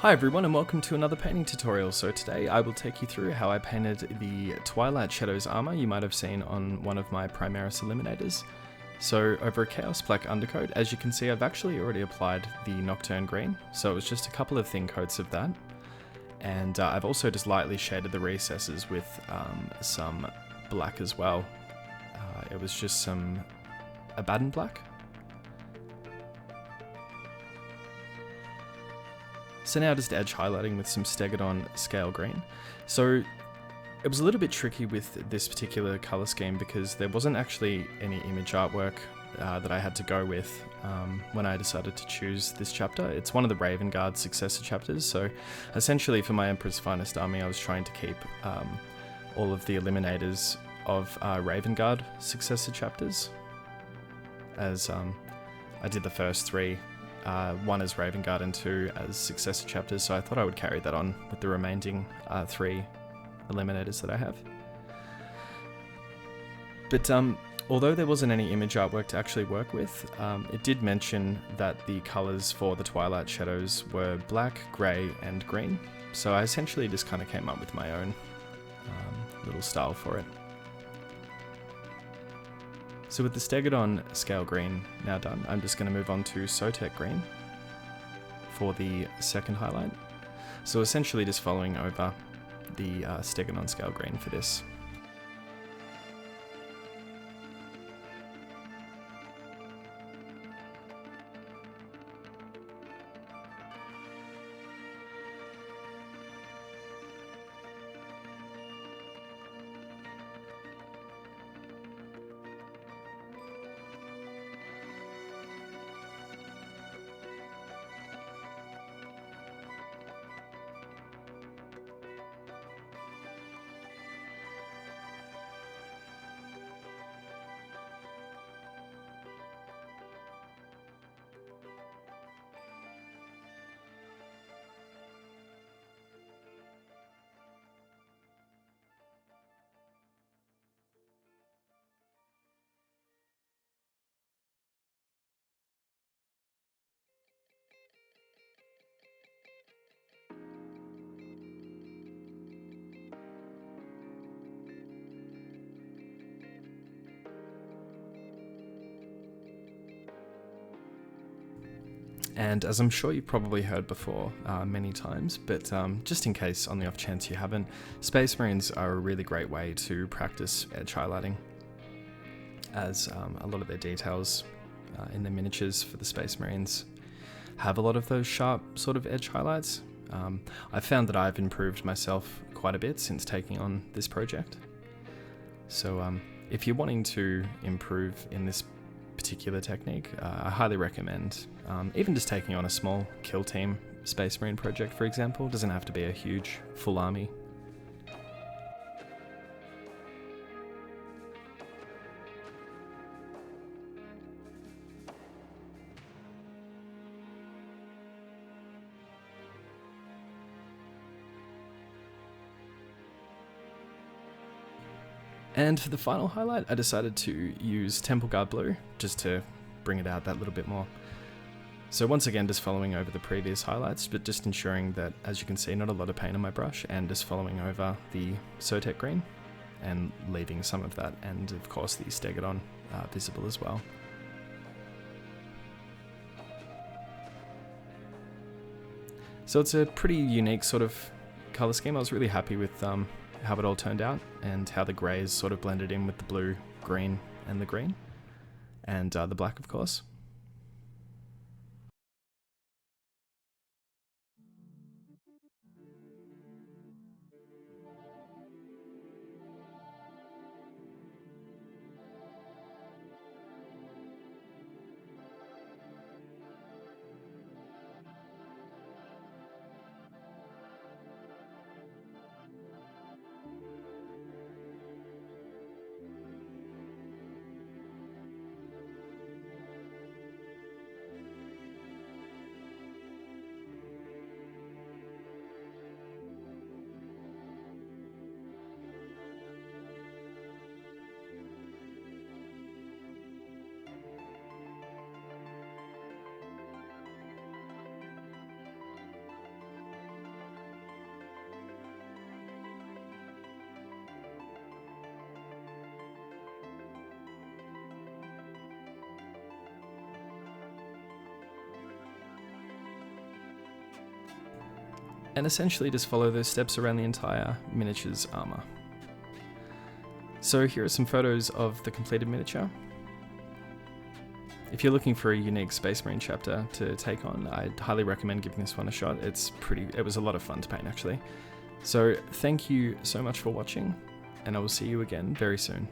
Hi everyone and welcome to another painting tutorial. So today I will take you through how I painted the Twilight Shadows armor you might have seen on one of my Primaris Eliminators. So over a Chaos Black undercoat, as you can see I've actually already applied the Nocturne Green, so it was just a couple of thin coats of that. And I've also just lightly shaded the recesses with some black as well. It was just some Abaddon black. So now just edge highlighting with some Stegadon Scale Green. So it was a little bit tricky with this particular colour scheme because there wasn't actually any image artwork that I had to go with when I decided to choose this chapter. It's one of the Raven Guard successor chapters, so essentially for my Emperor's Finest Army I was trying to keep all of the Eliminators of Raven Guard successor chapters, as I did the first three. One as Raven Guard and two as successor chapters, so I thought I would carry that on with the remaining three Eliminators that I have. But although there wasn't any image artwork to actually work with, it did mention that the colours for the Twilight Shadows were black, grey and green, so I essentially just kind of came up with my own little style for it. So with the Stegadon Scale Green now done, I'm just going to move on to Sotek Green for the second highlight. So essentially just following over the Stegadon Scale Green for this. And as I'm sure you've probably heard before many times, but just in case on the off chance you haven't, Space Marines are a really great way to practice edge highlighting, as a lot of their details in the miniatures for the Space Marines have a lot of those sharp sort of edge highlights. I've found that I've improved myself quite a bit since taking on this project. So if you're wanting to improve in this particular technique, I highly recommend even just taking on a small kill team Space Marine project, for example. It doesn't have to be a huge full army. And for the final highlight, I decided to use Temple Guard Blue, just to bring it out that little bit more. So once again, just following over the previous highlights, but just ensuring that, as you can see, not a lot of paint on my brush, and just following over the Sotek Green, and leaving some of that, and of course the Stegadon visible as well. So it's a pretty unique sort of colour scheme. I was really happy with how it all turned out, and how the greys sort of blended in with the blue, green, and the green, and the black, of course. and essentially just follow those steps around the entire miniature's armour. So here are some photos of the completed miniature. If you're looking for a unique Space Marine chapter to take on, I'd highly recommend giving this one a shot. It was a lot of fun to paint actually. So thank you so much for watching, and I will see you again very soon.